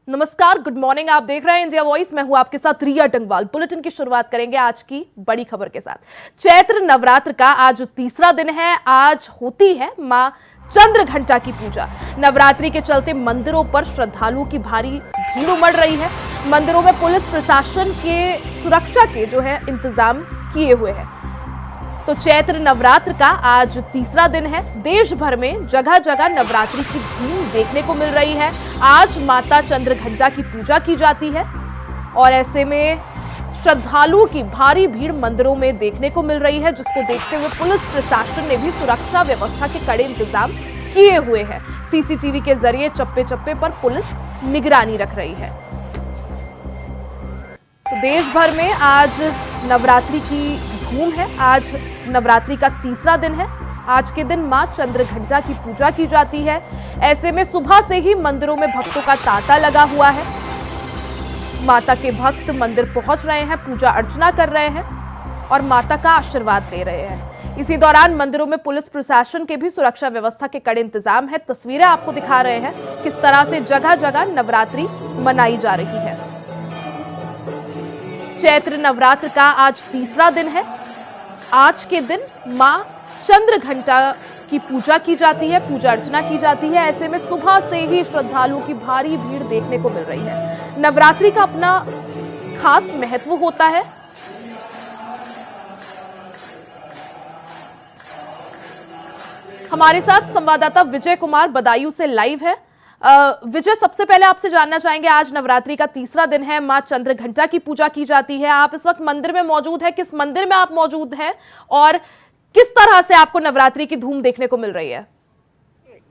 नमस्कार, good morning. आप देख रहे हैं इंडिया वॉइस। मैं हूं आपके साथ रिया टंगवाल। बुलेटिन की शुरुआत करेंगे आज की बड़ी खबर के साथ। चैत्र नवरात्र का आज तीसरा दिन है। आज होती है मां चंद्रघंटा की पूजा। नवरात्रि के चलते मंदिरों पर श्रद्धालुओं की भारी भीड़ उमड़ रही है। मंदिरों में पुलिस प्रशासन के सुरक्षा के जो है इंतजाम किए हुए हैं। तो चैत्र नवरात्र का आज तीसरा दिन है। देश भर में जगह जगह नवरात्रि की धूम देखने को मिल रही है। आज माता चंद्रघंटा की पूजा की जाती है और ऐसे में श्रद्धालुओं की भारी भीड़ मंदिरों में देखने को मिल रही है, जिसको देखते हुए पुलिस प्रशासन ने भी सुरक्षा व्यवस्था के कड़े इंतजाम किए हुए हैं। सीसीटीवी के जरिए चप्पे चप्पे पर पुलिस निगरानी रख रही है। तो देश भर में आज नवरात्रि की धूम है। आज नवरात्रि का तीसरा दिन है। आज के दिन मां चंद्रघंटा की पूजा की जाती है। ऐसे में सुबह से ही मंदिरों में भक्तों का तांता लगा हुआ है। माता के भक्त मंदिर पहुंच रहे हैं, पूजा अर्चना कर रहे हैं और माता का आशीर्वाद ले रहे हैं। इसी दौरान मंदिरों में पुलिस प्रशासन के भी सुरक्षा व्यवस्था के कड़े इंतजाम है। तस्वीरें आपको दिखा रहे हैं किस तरह से जगह जगह नवरात्रि मनाई जा रही है। चैत्र नवरात्र का आज तीसरा दिन है। आज के दिन मां चंद्रघंटा की पूजा की जाती है, पूजा अर्चना की जाती है। ऐसे में सुबह से ही श्रद्धालुओं की भारी भीड़ देखने को मिल रही है। नवरात्रि का अपना खास महत्व होता है। हमारे साथ संवाददाता विजय कुमार बदायूं से लाइव है। विजय, सबसे पहले आपसे जानना चाहेंगे, आज नवरात्रि का तीसरा दिन है, मां चंद्रघंटा की पूजा की जाती है। आप इस वक्त मंदिर में मौजूद हैं। किस मंदिर में आप मौजूद हैं और किस तरह से आपको नवरात्रि की धूम देखने को मिल रही है?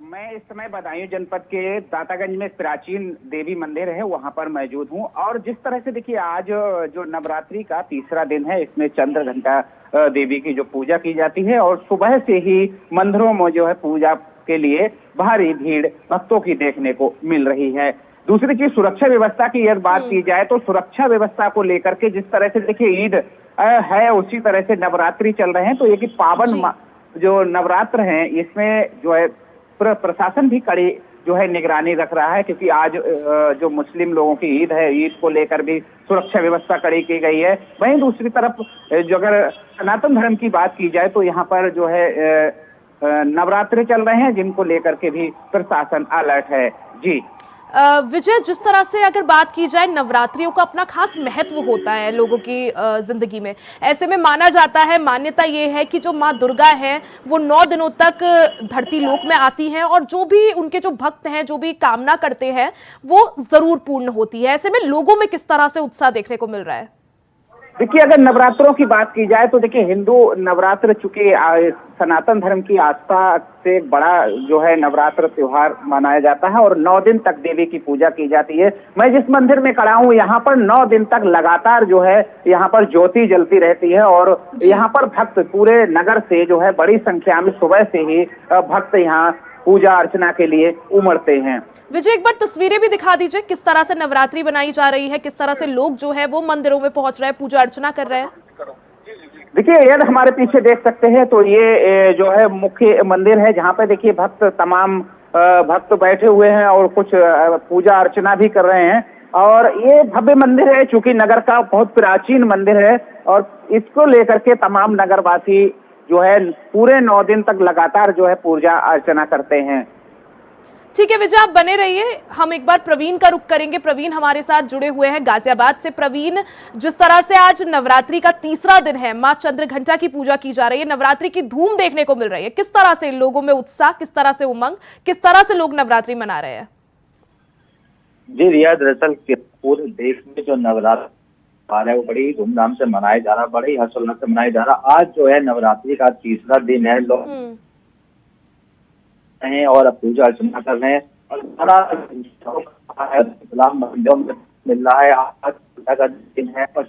मैं इस समय बदायूं जनपद के दातागंज में प्राचीन देवी मंदिर है, वहां पर मौजूद हूं। और जिस तरह से देखिए, आज जो नवरात्रि का तीसरा दिन है, इसमें चंद्रघंटा देवी की जो पूजा की जाती है और सुबह से ही मंदिरों में जो है पूजा के लिए भारी भीड़ भक्तों की देखने को मिल रही है। दूसरी चीज, सुरक्षा व्यवस्था की यदि बात की जाए तो सुरक्षा व्यवस्था को लेकर के जिस तरह से देखिए ईद है, उसी तरह से नवरात्रि चल रहे हैं। तो ये कि पावन जो नवरात्र हैं, इसमें जो है प्रशासन भी कड़ी जो है निगरानी रख रहा है, क्योंकि आज जो मुस्लिम लोगों की ईद है, ईद को लेकर भी सुरक्षा व्यवस्था कड़ी की गई है। वहीं दूसरी तरफ जो अगर सनातन धर्म की बात की जाए तो यहाँ पर जो है नवरात्रि चल रहे हैं, जिनको लेकर के भी प्रशासन अलर्ट है। जी विजय, जिस तरह से अगर बात की जाए, नवरात्रियों का अपना खास महत्व होता है लोगों की जिंदगी में। ऐसे में माना जाता है, मान्यता ये है कि जो माँ दुर्गा है वो 9 दिनों तक धरती लोक में आती हैं और जो भी उनके जो भक्त हैं, जो भी कामना करते हैं, वो जरूर पूर्ण होती है। ऐसे में लोगों में किस तरह से उत्साह देखने को मिल रहा है? देखिए, अगर नवरात्रों की बात की जाए तो देखिए, हिंदू नवरात्र चूंकि सनातन धर्म की आस्था से एक बड़ा जो है नवरात्र त्योहार मनाया जाता है और 9 दिन तक देवी की पूजा की जाती है। मैं जिस मंदिर में खड़ा हूँ, यहाँ पर 9 दिन तक लगातार जो है यहाँ पर ज्योति जलती रहती है और यहाँ पर भक्त पूरे नगर से जो है बड़ी संख्या में सुबह से ही भक्त यहाँ पूजा अर्चना के लिए उमड़ते हैं। विजय, एक बार तस्वीरें भी दिखा दीजिए, किस तरह से नवरात्रि बनाई जा रही है, किस तरह से लोग जो है वो मंदिरों में पहुंच रहे हैं, पूजा अर्चना कर रहे हैं। देखिए, यदि हमारे पीछे देख सकते हैं तो ये जो है मुख्य मंदिर है, जहाँ पे देखिए तमाम भक्त बैठे हुए हैं और कुछ पूजा अर्चना भी कर रहे हैं। और ये भव्य मंदिर है, चूंकि नगर का बहुत प्राचीन मंदिर है और इसको लेकर के तमाम नगरवासी जो है पूरे 9 दिन तक लगातार जो है पूजा अर्चना करते हैं। ठीक है विजय, आप बने रहिए। हम एक बार प्रवीण का रुख करेंगे। प्रवीण हमारे साथ जुड़े हुए हैं गाजियाबाद से। प्रवीण, जिस तरह से आज नवरात्रि का तीसरा दिन है, मां चंद्रघंटा की पूजा की जा रही है, नवरात्रि की धूम देखने को मिल रही है, किस तरह से लोगों में उत्साह, किस तरह से उमंग, किस तरह से लोग नवरात्रि मना रहे हैं? जी रिया, दरअसल पूरे देश में जो नवरात्र है वो बड़ी धूमधाम से मनाया जा रहा, बड़े हर्षोल्लास से मनाया जा रहा। आज जो है नवरात्रि का तीसरा दिन है, लोग हैं और पूजा अर्चना कर रहे हैं और मंदिरों में मिल रहा है। आज पूजा का दिन है और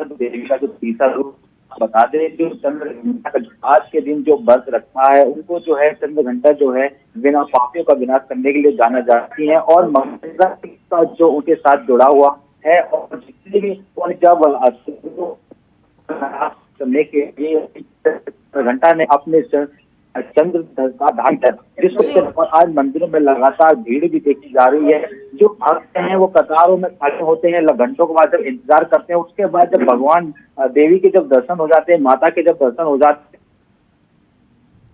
देवी का जो तीसरा रूप बता दें, जो चंद्रघंटा का आज के दिन जो व्रत रखा है, उनको जो है चंद्रघंटा जो है बिना पापियों का विनाश करने के लिए जाना जाती है और मंदिर का जो उनके साथ जुड़ा हुआ है और जितने भी जब करने के लिए घंटा ने अपने चंद्र का धाम और आज मंदिरों में लगातार भीड़ भी देखी जा रही है। जो भक्त हैं वो कतारों में खड़े होते हैं, घंटों के बाद जब इंतजार करते हैं, उसके बाद जब भगवान देवी के जब दर्शन हो जाते हैं, माता के जब दर्शन हो जाते हैं,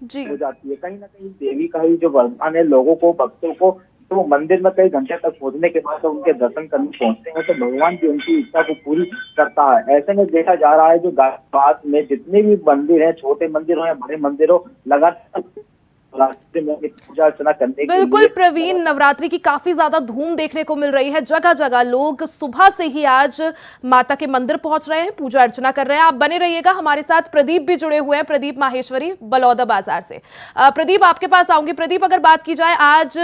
जी हो जाती है, कहीं ना कहीं देवी का ही जो वरदान है लोगों को, भक्तों को, तो वो मंदिर में कई घंटे तक पहुंचने के बाद जब उनके दर्शन करने पहुंचते हैं तो भगवान की उनकी इच्छा को पूरी करता है। ऐसे में देखा जा रहा है जो गाजियाबाद में जितने भी मंदिर हैं, छोटे मंदिर हो या बड़े मंदिर हो, लगातार रास्ते में पूजा अर्चना करने के बिल्कुल लिए प्रवीण, नवरात्रि की काफी ज्यादा धूम देखने को मिल रही है। जगह जगह लोग सुबह से ही आज माता के मंदिर पहुंच रहे हैं, पूजा अर्चना कर रहे हैं। आप बने रहिएगा, हमारे साथ प्रदीप भी जुड़े हुए हैं, प्रदीप माहेश्वरी बलौदा बाजार से। प्रदीप, आपके पास आऊंगी। प्रदीप, अगर बात की जाए, आज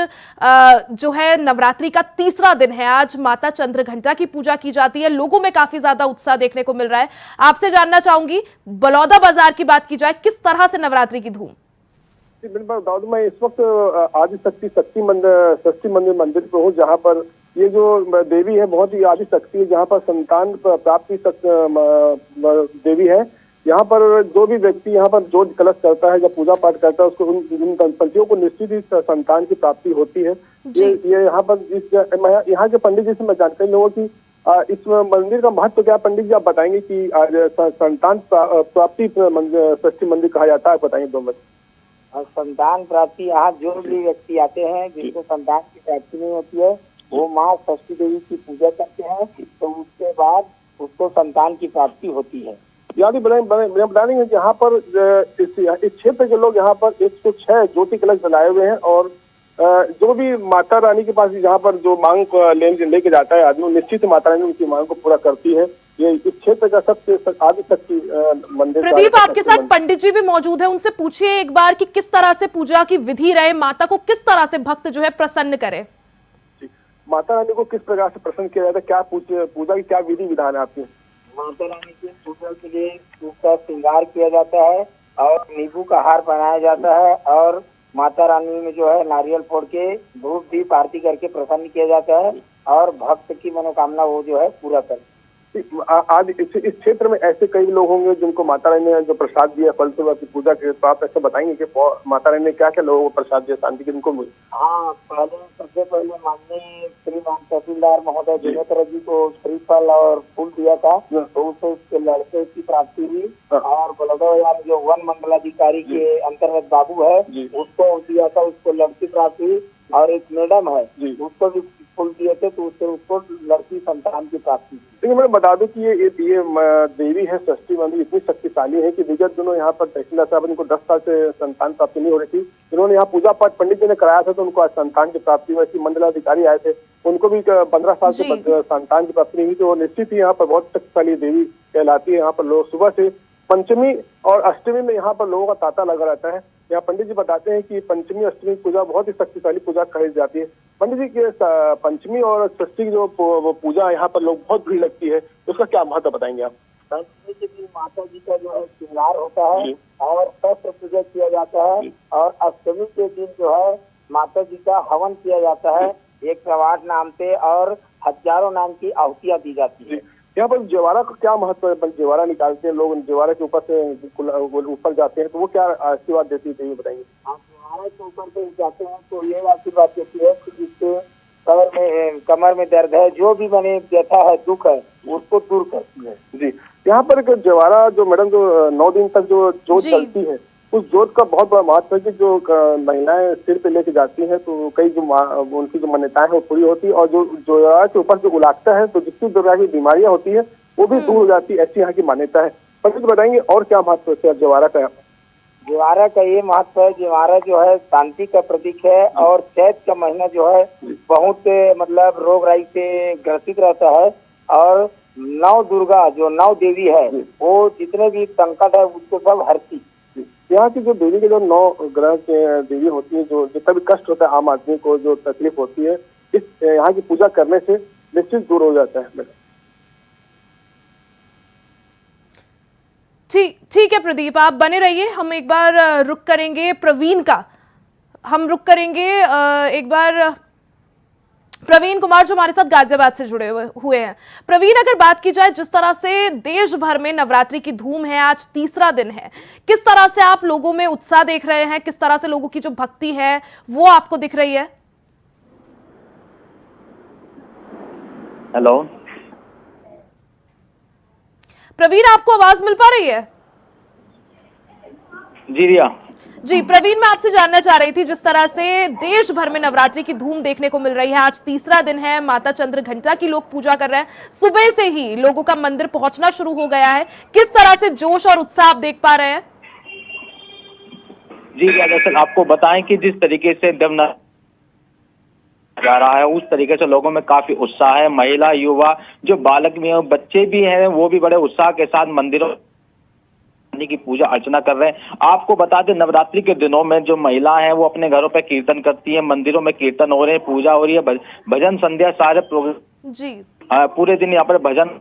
जो है नवरात्रि का तीसरा दिन है, आज माता चंद्रघंटा की पूजा की जाती है, लोगों में काफी ज्यादा उत्साह देखने को मिल रहा है। आपसे जानना चाहूंगी, बलौदा बाजार की बात की जाए, किस तरह से नवरात्रि की धूम? बिल्कुल दाऊद, मैं इस वक्त षष्ठी मंदिर पे हूँ, जहाँ पर ये जो देवी है बहुत ही आदि शक्ति है, जहाँ पर संतान प्राप्ति देवी है। यहाँ पर जो भी व्यक्ति यहाँ पर जोत कलश करता है या पूजा पाठ करता है, उसको उन दंपतियों को निश्चित ही संतान की प्राप्ति होती है। ये यहाँ पर यहाँ के पंडित जी से मैं जानकारी लूंगा कि इस मंदिर का महत्व क्या है। पंडित जी आप बताएंगे कि आज संतान प्राप्ति षष्ठी मंदिर कहा जाता है, बताएंगे 2 मिनट। और संतान प्राप्ति, यहाँ जो भी व्यक्ति आते हैं जिनको संतान की प्राप्ति नहीं होती है, वो माँ षष्ठी देवी की पूजा करते हैं, तो उसके बाद उसको संतान की प्राप्ति होती है। याद ही बता देंगे यहाँ पर इस क्षेत्र के लोग यहाँ पर 106 ज्योति कलश जलाए हुए हैं, और जो भी माता रानी के पास यहाँ पर जो मांग लेके जाता है आदमी, निश्चित माता रानी उनकी मांग को पूरा करती है। ये इस क्षेत्र का सबसे आदि शक्ति मंदिर। प्रदीप, आपके साथ पंडित जी भी मौजूद है, उनसे पूछिए एक बार कि किस तरह से पूजा की विधि रहे, माता को किस तरह से भक्त जो है प्रसन्न करे। माता रानी को किस प्रकार से प्रसन्न किया जाता है, क्या पूजा की क्या विधि विधान है आपकी? माता रानी की पूजा के लिए उसका श्रृंगार किया जाता है और नींबू का हार पहनाया जाता है, और माता रानी में जो है नारियल फोड़ के धूप दीप आरती करके प्रसन्न किया जाता है, और भक्त की मनोकामना वो जो है पूरा करते। आज इस क्षेत्र में ऐसे कई लोग होंगे जिनको माता रानी ने जो प्रसाद दिया फल की पूजा के, तो आप ऐसे बताएंगे कि माता रानी ने क्या क्या लोगों को प्रसाद दिया शांति के उनको? हाँ, सबसे पहले माननीय श्रीमान तहसीलदार महोदय दिनेतर जी को श्रीफल और फूल दिया था, तो उससे उसके लड़के की प्राप्ति हुई। और बलौदा बाजार जो वन मंडलाधिकारी के अंतर्गत बाबू है, उसको दिया था, उसको लड़की प्राप्ति हुई। और एक मैडम है, उसको भी फूल दिए थे, तो उससे उसको लड़की संतान की प्राप्ति। लेकिन मैं बता दूं कि ये देवी है षष्ठी मंदिर इतनी शक्तिशाली है कि विगत दिनों यहाँ पर तहसीलदार साहब, इनको 10 साल से संतान प्राप्ति नहीं हो रही थी। इन्होंने यहाँ पूजा पाठ पंडित जी ने कराया था, तो उनको आज संतान की प्राप्ति हुई। मंडलाधिकारी आए थे, उनको भी 15 साल से संतान की प्राप्ति नहीं हुई। तो निश्चित ही यहाँ पर बहुत शक्तिशाली देवी कहलाती है। यहाँ पर लोग सुबह से पंचमी और अष्टमी में यहाँ पर लोगों का तांता लगा रहता है। यहाँ पंडित जी बताते हैं कि पंचमी अष्टमी पूजा बहुत ही शक्तिशाली पूजा कही जाती है। पंडित जी के पंचमी और षष्ठी की जो पूजा यहाँ पर लोग बहुत भीड़ लगती है, उसका क्या महत्व बताएंगे आप? पंचमी के दिन माता जी का जो है श्रृंगार होता है और शस्त्र पूजा किया जाता है, और अष्टमी के दिन जो है माता जी का हवन किया जाता है 108 नाम से, और हजारों नाम की आहुतियां दी जाती है। यहाँ पर ज्वारा का क्या महत्व है? ज्वारा निकालते हैं लोग, ज्वारा के ऊपर से ऊपर जाते हैं, तो वो क्या आशीर्वाद देती है, ये बताएंगे? हाँ, ज्वारा के ऊपर से जाते हैं तो ये आशीर्वाद देती है कि जिसके कमर में दर्द है, जो भी बने व्यथा है, दुख है, उसको दूर करती है। जी, यहाँ पर ज्वारा जो मैडम जो 9 दिन तक जो जोत जलती है, उस जोत का बहुत बड़ा महत्व है कि जो महिलाएं सिर पे लेके जाती हैं, तो कई जो उनकी जो मान्यताएं हैं वो पूरी होती है, और जो ज्वारा के ऊपर जो उलाटता है, तो जितनी प्रकार की बीमारियां होती है वो भी दूर हो जाती है, ऐसी यहाँ की मान्यता है। पंडित बताएंगे और क्या महत्व है ज्वारा का? ज्वारा का ये महत्व है, ज्वारा जो है शांति का प्रतीक है, और चैत का महीना जो है बहुत मतलब रोग राई से ग्रसित रहता है, और 9 दुर्गा जो 9 देवी है वो जितने भी संकट है उसको सब हरती। यहाँ की जो देवी के जो 9 ग्रह के देवी होती है, जो जितना भी कष्ट होता है आम आदमी को, जो तकलीफ होती है, इस यहाँ की पूजा करने से निश्चित दूर हो जाता है। ठीक है प्रदीप, आप बने रहिए। हम एक बार रुक करेंगे प्रवीण का, हम रुक करेंगे एक बार प्रवीण कुमार जो हमारे साथ गाजियाबाद से जुड़े हुए हैं। प्रवीण, अगर बात की जाए जिस तरह से देश भर में नवरात्रि की धूम है, आज तीसरा दिन है, किस तरह से आप लोगों में उत्साह देख रहे हैं, किस तरह से लोगों की जो भक्ति है वो आपको दिख रही है? हेलो प्रवीण, आपको आवाज मिल पा रही है? जी रिया। जी प्रवीण, मैं आपसे जानना चाह रही थी, जिस तरह से देश भर में नवरात्रि की धूम देखने को मिल रही है, आज तीसरा दिन है, माता चंद्र घंटा की लोग पूजा कर रहे हैं, सुबह से ही लोगों का मंदिर पहुंचना शुरू हो गया है, किस तरह से जोश और उत्साह आप देख पा रहे हैं? जी रिया, दरअसल आपको बताएं कि जिस तरीके से जा रहा है उस तरीके से लोगों में काफी उत्साह है। महिला, युवा, जो बालक भी हैं, बच्चे भी हैं, वो भी बड़े उत्साह के साथ मंदिरों की पूजा अर्चना कर रहे हैं। आपको बता दें, नवरात्रि के दिनों में जो महिलाएं हैं वो अपने घरों पे कीर्तन करती हैं, मंदिरों में कीर्तन हो रहे हैं, पूजा हो रही है, भजन संध्या सारे प्रोग्राम जी पूरे दिन यहाँ पर भजन,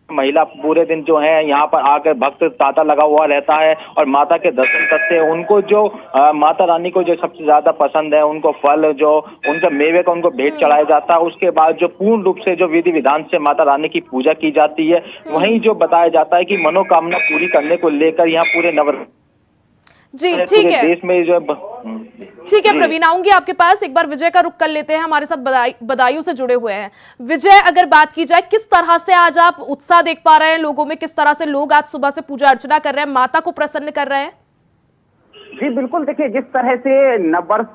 महिला पूरे दिन जो है यहाँ पर आकर भक्त तांता लगा हुआ रहता है और माता के दर्शन करते हैं। उनको जो माता रानी को जो सबसे ज्यादा पसंद है, उनको फल, जो उनका मेवे का उनको भेंट चढ़ाया जाता है। उसके बाद जो पूर्ण रूप से जो विधि विधान से माता रानी की पूजा की जाती है, वहीं जो बताया जाता है कि मनोकामना पूरी करने को लेकर यहाँ पूरे नवरात्र जी ठीक है, देश में जो ठीक है प्रवीण, आऊंगी आपके पास। एक बार विजय का रुख कर लेते हैं, हमारे साथ बदायूं से जुड़े हुए हैं। विजय, अगर बात की जाए, किस तरह से आज आप उत्साह देख पा रहे हैं लोगों में, किस तरह से लोग आज सुबह से पूजा अर्चना कर रहे हैं, माता को प्रसन्न कर रहे हैं? जी बिल्कुल, देखिए जिस तरह से नववर्ष,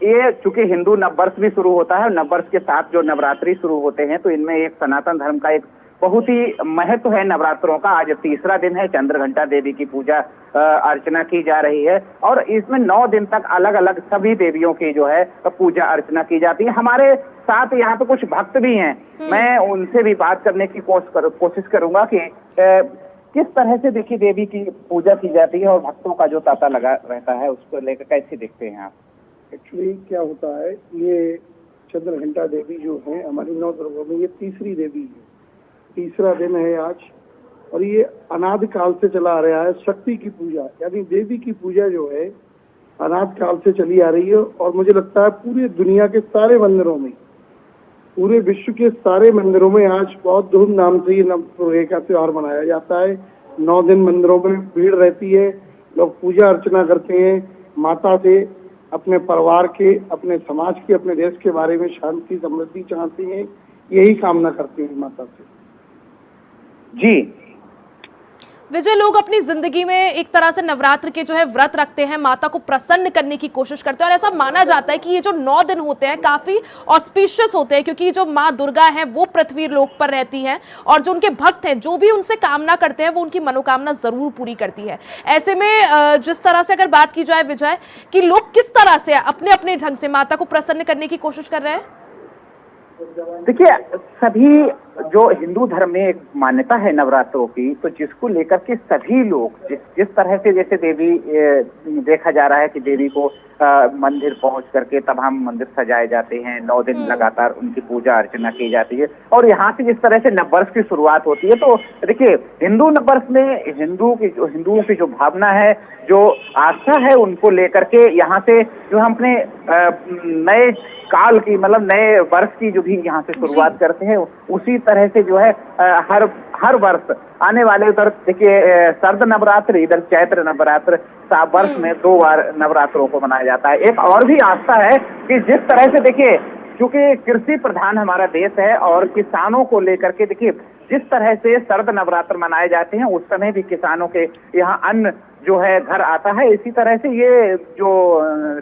ये चूंकि हिंदू नववर्ष भी शुरू होता है, नववर्ष के साथ जो नवरात्रि शुरू होते हैं, तो इनमें एक सनातन धर्म का एक बहुत ही महत्व है नवरात्रों का। आज तीसरा दिन है, चंद्रघंटा देवी की पूजा अर्चना की जा रही है और इसमें 9 दिन तक अलग अलग सभी देवियों की जो है पूजा अर्चना की जाती है। हमारे साथ यहाँ पे कुछ भक्त भी हैं, मैं उनसे भी बात करने की कोशिश करूंगा कि किस तरह से देखिए देवी की पूजा की जाती है और भक्तों का जो तांता लगा रहता है उसको लेकर कैसे देखते हैं आप? एक्चुअली क्या होता है, ये चंद्रघंटा देवी जो है हमारी 9 दुर्गों में ये तीसरी देवी है, तीसरा दिन है आज, और ये अनादि काल से चला आ रहा है। शक्ति की पूजा यानी देवी की पूजा जो है अनादि काल से चली आ रही है और मुझे लगता है पूरी दुनिया के सारे मंदिरों में, पूरे विश्व के सारे मंदिरों में आज बहुत धूमधाम से ये नवदुर्गा का त्योहार मनाया जाता है। 9 दिन मंदिरों में भीड़ रहती है, लोग पूजा अर्चना करते हैं, माता से अपने परिवार के, अपने समाज के, अपने देश के बारे में शांति समृद्धि चाहते हैं, यही कामना करते हैं माता से। जी विजय, लोग अपनी जिंदगी में एक तरह से नवरात्र के जो है व्रत रखते हैं, माता को प्रसन्न करने की कोशिश करते हैं और ऐसा माना जाता है कि ये जो 9 दिन होते हैं काफी ऑस्पिशियस होते हैं, क्योंकि जो माँ दुर्गा हैं वो पृथ्वी लोक पर रहती हैं और जो उनके भक्त हैं जो भी उनसे कामना करते हैं वो उनकी मनोकामना जरूर पूरी करती है। ऐसे में जिस तरह से अगर बात की जाए विजय, कि लोग किस तरह से अपने अपने ढंग से माता को प्रसन्न करने की कोशिश कर रहे हैं? देखिए, सभी जो हिंदू धर्म में एक मान्यता है नवरात्रों की, तो जिसको लेकर के सभी लोग जिस तरह से जैसे देवी देखा जा रहा है कि देवी को मंदिर पहुंच करके तब हम मंदिर सजाए जाते हैं, 9 दिन लगातार उनकी पूजा अर्चना की जाती है और यहाँ से जिस तरह से नववर्ष की शुरुआत होती है, तो देखिए हिंदू नववर्ष में हिंदुओं की जो भावना है, जो आस्था है, उनको लेकर के यहाँ से जो हम अपने नए काल की, मतलब नए वर्ष की जो भी यहाँ से शुरुआत करते हैं, उसी तरह से जो है हर वर्ष आने वाले, उधर देखिए शरद नवरात्र, इधर चैत्र नवरात्र, वर्ष में 2 बार नवरात्रों को मनाया जाता है। एक और भी आस्था है कि जिस तरह से देखिए, क्योंकि कृषि प्रधान हमारा देश है और किसानों को लेकर के देखिए जिस तरह से शरद नवरात्र मनाए जाते हैं, उस समय भी किसानों के यहाँ अन्न जो है घर आता है। इसी तरह से ये जो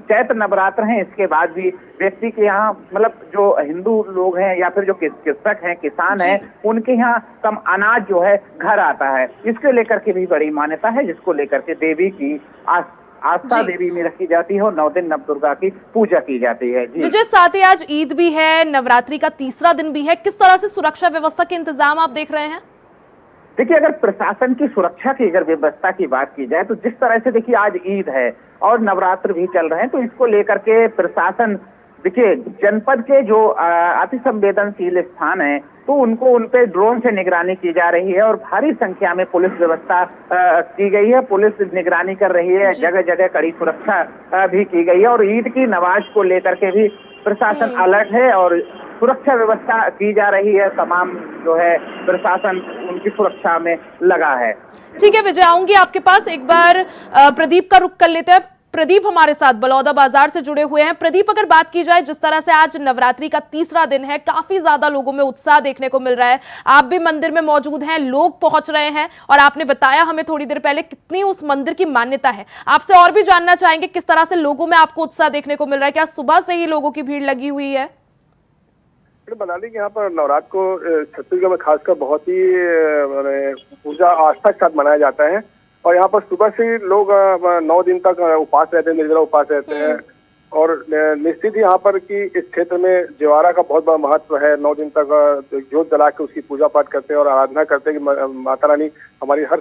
चैत्र नवरात्र हैं, इसके बाद भी व्यक्ति के यहाँ, मतलब जो हिंदू लोग हैं या फिर जो कृषक हैं, किसान हैं, उनके यहाँ कम अनाज जो है घर आता है। इसको लेकर के भी बड़ी मान्यता है, जिसको लेकर के देवी की आस्था देवी में रखी जाती है और 9 दिन नवदुर्गा की पूजा की जाती है। जी विजय, साथ ही आज ईद भी है, नवरात्रि का तीसरा दिन भी है, किस तरह से सुरक्षा व्यवस्था के इंतजाम आप देख रहे हैं? देखिए, अगर प्रशासन की सुरक्षा की अगर व्यवस्था की बात की जाए, तो जिस तरह से देखिए आज ईद है और नवरात्र भी चल रहे हैं, तो इसको लेकर के प्रशासन, देखिए जनपद के जो अति संवेदनशील स्थान है, तो उन पे ड्रोन से निगरानी की जा रही है और भारी संख्या में पुलिस व्यवस्था की गई है। पुलिस निगरानी कर रही है, जगह जगह कड़ी सुरक्षा भी की गई है और ईद की नमाज को लेकर के भी प्रशासन अलर्ट है और सुरक्षा व्यवस्था की जा रही है। तमाम जो है प्रशासन उनकी सुरक्षा में लगा है। ठीक है विजय, आऊंगी आपके पास। एक बार प्रदीप का रुख कर लेते हैं। प्रदीप हमारे साथ बलौदा बाजार से जुड़े हुए हैं। प्रदीप, अगर बात की जाए जिस तरह से आज नवरात्रि का तीसरा दिन है, काफी ज्यादा लोगों में उत्साह देखने को मिल रहा है। आप भी मंदिर में मौजूद हैं, लोग पहुंच रहे हैं और आपने बताया हमें थोड़ी देर पहले कितनी उस मंदिर की मान्यता है। आपसे और भी जानना चाहेंगे किस तरह से लोगों में आपको उत्साह देखने को मिल रहा है। क्या सुबह से ही लोगों की भीड़ लगी हुई है? बता दें कि यहाँ पर नवरात्र को छत्तीसगढ़ में खासकर बहुत ही पूजा आस्था के साथ मनाया जाता है और यहाँ पर सुबह से ही लोग 9 दिन तक उपवास रहते हैं, निर्जला उपवास रहते हैं। और निश्चित ही यहाँ पर कि इस क्षेत्र में ज्वारा का बहुत बड़ा महत्व है। 9 दिन तक जोत जला के उसकी पूजा पाठ करते हैं और आराधना करते हैं कि माता रानी हमारी हर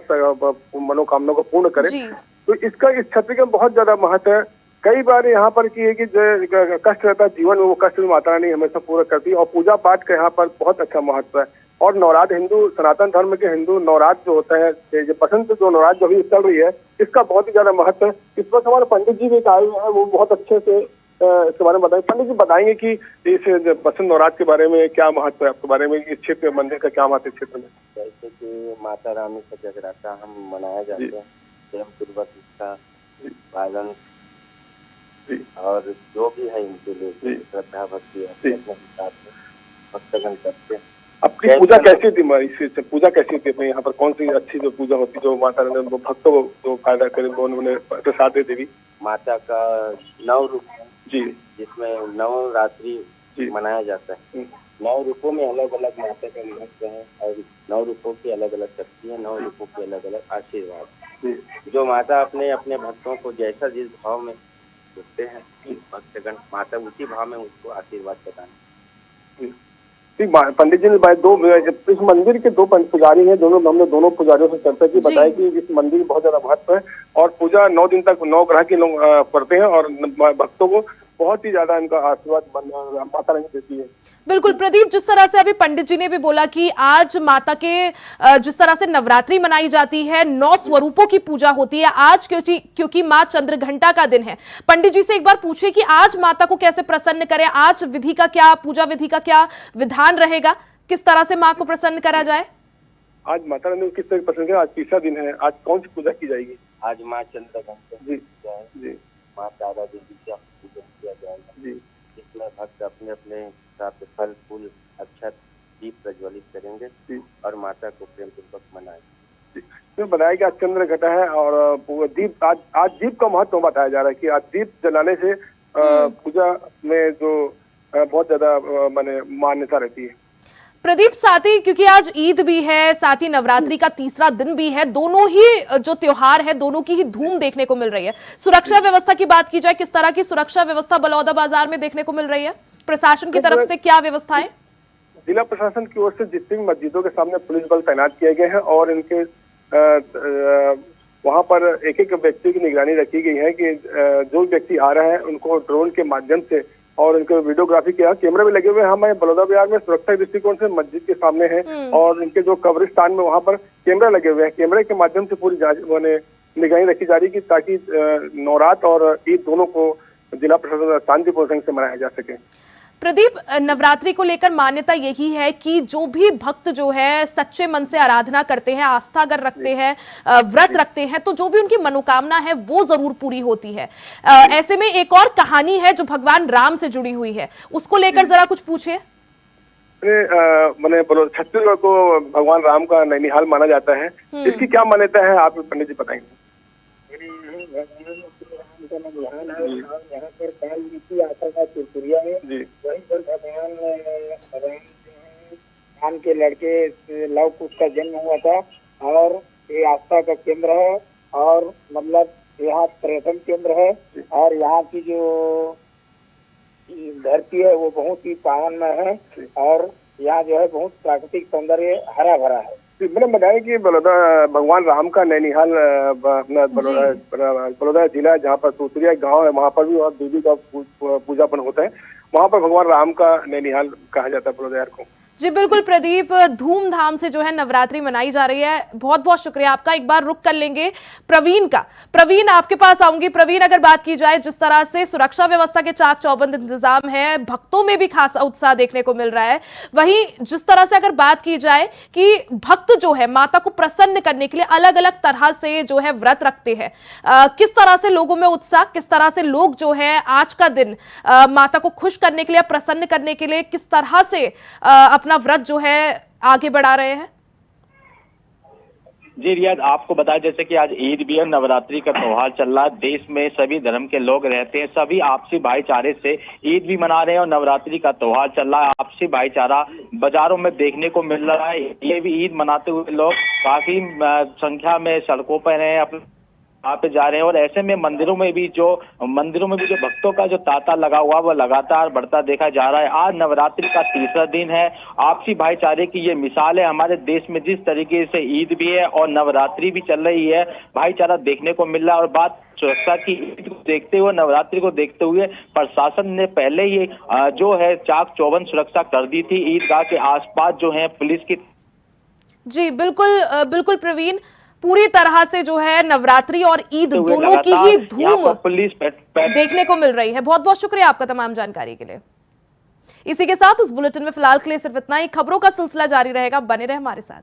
मनोकामना को पूर्ण करे। तो इसका इस क्षेत्र में बहुत ज्यादा महत्व है। कई बार यहाँ पर की है कि जो कष्ट रहता है जीवन में, वो कष्ट भी माता रानी हमेशा पूरा करती है और पूजा पाठ का यहाँ पर बहुत अच्छा महत्व है। और नवरात्र हिंदू सनातन धर्म के हिंदू नवरात्र जो होता है, जो बसंत जो नवरात्र जो अभी चल रही है, इसका बहुत ही ज्यादा महत्व है। इस वक्त हमारे पंडित जी भी आए हुए हैं, वो बहुत अच्छे से इसके बारे में बताएंगे। पंडित जी बताएंगे कि इस बसंत नवरात्र के बारे में क्या महत्व है, आपके बारे में इस क्षेत्र मंदिर का क्या महत्व है क्षेत्र में? जैसे कि माता रानी का जगराता हम मनाया जाते हैं, प्रेम पूर्वक इसका पालन और जो भी है इनके लिए श्रद्धा भक्ति अपने हिसाब से भक्तगण करते हैं। अपनी पूजा कैसी थी? इससे पूजा कैसी थी यहाँ पर? कौन सी अच्छी जो पूजा होती जो माता रानी भक्तों को जो फायदा करे, उन्होंने प्रसाद दे देवी? माता का 9 रूप जी, जिसमें नवरात्रि मनाया जाता है। 9 रूपों में अलग अलग माता का महत्व है और 9 रूपों की अलग अलग शक्ति है, 9 रूपों के अलग अलग आशीर्वाद। जो माता अपने अपने भक्तों को जैसा जिस भाव में देखते हैं, भक्तगण माता उसी भाव में उसको आशीर्वाद बताना। ठीक, पंडित जी ने इस मंदिर के 2 पुजारी हैं, हमने दोनों पुजारियों से चर्चा की, बताया कि इस मंदिर बहुत ज्यादा महत्व है और पूजा 9 दिन तक 9 ग्रह के लोग करते हैं और भक्तों को बहुत ही ज्यादा इनका आशीर्वाद माता रानी देती है। बिल्कुल प्रदीप, जिस तरह से अभी पंडित जी ने भी बोला कि आज माता के जिस तरह से नवरात्रि मनाई जाती है, 9 स्वरूपों की पूजा होती है आज, क्योंकि माँ चंद्रघंटा का दिन है। पंडित जी से एक बार पूछे कि आज माता को कैसे प्रसन्न करें, आज विधि का क्या, पूजा विधि का क्या विधान रहेगा, किस तरह से माँ को प्रसन्न करा जाए? आज माता रानी को किस तरह प्रसन्न करें? आज तीसरा दिन है, आज कौन सी पूजा की जाएगी? आज माँ चंद्रघंटा जी, माँ तारा देवी का पूजन किया जाएगा जी। इसमें भक्त अपने अपने हिसाब से फल फूल अक्षत दीप प्रज्वलित करेंगे और माता को प्रेम पूर्वक मनाएंगे। तो बताया कि आज चंद्रघंटा है और दीप आज दीप का महत्व बताया जा रहा है कि आज दीप जलाने से पूजा में जो बहुत ज्यादा माने मान्यता रहती है। प्रदीप, साथ ही क्योंकि आज ईद भी है, साथ ही नवरात्रि का तीसरा दिन भी है, दोनों ही जो त्योहार है दोनों की ही धूम देखने को मिल रही है। सुरक्षा व्यवस्था की बात की जाए, किस तरह की सुरक्षा व्यवस्था बलौदा बाजार में देखने को मिल रही है? प्रशासन की तरफ से क्या व्यवस्थाएं? जिला प्रशासन की ओर से जितनी मस्जिदों के सामने पुलिस बल तैनात किए गए हैं और इनके वहां पर एक एक व्यक्ति की निगरानी रखी गई है कि जो व्यक्ति आ रहा है उनको ड्रोन के माध्यम से और उनके वीडियोग्राफी किया। कैमरा भी लगे हुए हैं हमारे बलौदा बाजार में, सुरक्षा दृष्टिकोण से मस्जिद के सामने है और इनके जो कब्रिस्तान में वहां पर कैमरा लगे हुए हैं। कैमरे के माध्यम से पूरी जांच निगरानी रखी जा रही है ताकि नवरात्र और ईद दोनों को जिला प्रशासन शांतिपूर्ण ढंग से मनाया जा सके। प्रदीप, नवरात्रि को लेकर मान्यता यही है कि जो भी भक्त जो है सच्चे मन से आराधना करते हैं, आस्था अगर रखते हैं, व्रत रखते हैं, तो जो भी उनकी मनोकामना है वो जरूर पूरी होती है। ऐसे में एक और कहानी है जो भगवान राम से जुड़ी हुई है, उसको लेकर जरा कुछ पूछिए। मैंने छत्तीसगढ़ को भगवान राम का नैनीहाल माना जाता है, इसकी क्या मान्यता है आप पंडित जी बताएंगे? नैनीहाल है और यहाँ पर काल नीति आता था त्रिपुरिया में, वहीं पर भगवान राम राम के लड़के लव कुश का जन्म हुआ था और ये आस्था का केंद्र है और मतलब यहाँ पर्यटन केंद्र है और यहाँ की जो धरती है वो बहुत ही पावनमय है और यहाँ जो है बहुत प्राकृतिक सौंदर्य हरा भरा है। मैंने बताया कि बलौदा भगवान राम का नैनीहाल बलौदा जिला जहाँ पर सूतरिया गांव है, वहाँ पर भी देवी का पूजापन होता है, वहाँ पर भगवान राम का नैनीहाल कहा जाता है बलौदा को। जी बिल्कुल प्रदीप, धूमधाम से जो है नवरात्रि मनाई जा रही है। बहुत बहुत शुक्रिया आपका। एक बार रुक कर लेंगे प्रवीण का। प्रवीण, आपके पास आऊंगी। प्रवीण, अगर बात की जाए जिस तरह से सुरक्षा व्यवस्था के चाक चौबंद इंतजाम है, भक्तों में भी खासा उत्साह देखने को मिल रहा है, वहीं जिस तरह से अगर बात की जाए कि भक्त जो है माता को प्रसन्न करने के लिए अलग अलग तरह से जो है व्रत रखते हैं, किस तरह से लोगों में उत्साह, किस तरह से लोग जो है आज का दिन माता को खुश करने के लिए, प्रसन्न करने के लिए किस तरह से अपना व्रत जो है आगे बढ़ा रहे हैं? जी रियाज, आपको बताया जैसे कि आज ईद भी है, नवरात्रि का त्योहार चल रहा है। देश में सभी धर्म के लोग रहते हैं, सभी आपसी भाईचारे से ईद भी मना रहे हैं और नवरात्रि का त्योहार चल रहा है। आपसी भाईचारा बाजारों में देखने को मिल रहा है। ये भी ईद मनाते हुए लोग काफी संख्या में सड़कों पर हैं, अपने वहाँ पे जा रहे हैं। और ऐसे में मंदिरों में भी जो भक्तों का जो तांता लगा हुआ वो लगातार बढ़ता देखा जा रहा है। आज नवरात्रि का तीसरा दिन है। आपसी भाईचारे की ये मिसाल है। हमारे देश में जिस तरीके से ईद भी है और नवरात्रि भी चल रही है, भाईचारा देखने को मिल रहा है। और बात सुरक्षा की, ईद को देखते हुए, नवरात्रि को देखते हुए प्रशासन ने पहले ही जो है चाक चौबंद सुरक्षा कर दी थी ईदगाह के आसपास जो है पुलिस की। जी बिल्कुल बिल्कुल प्रवीण, पूरी तरह से जो है नवरात्रि और ईद दोनों की ही धूम पुलिस देखने को मिल रही है। बहुत बहुत शुक्रिया आपका तमाम जानकारी के लिए। इसी के साथ इस बुलेटिन में फिलहाल के लिए सिर्फ इतना ही। खबरों का सिलसिला जारी रहेगा, बने रहे हमारे साथ।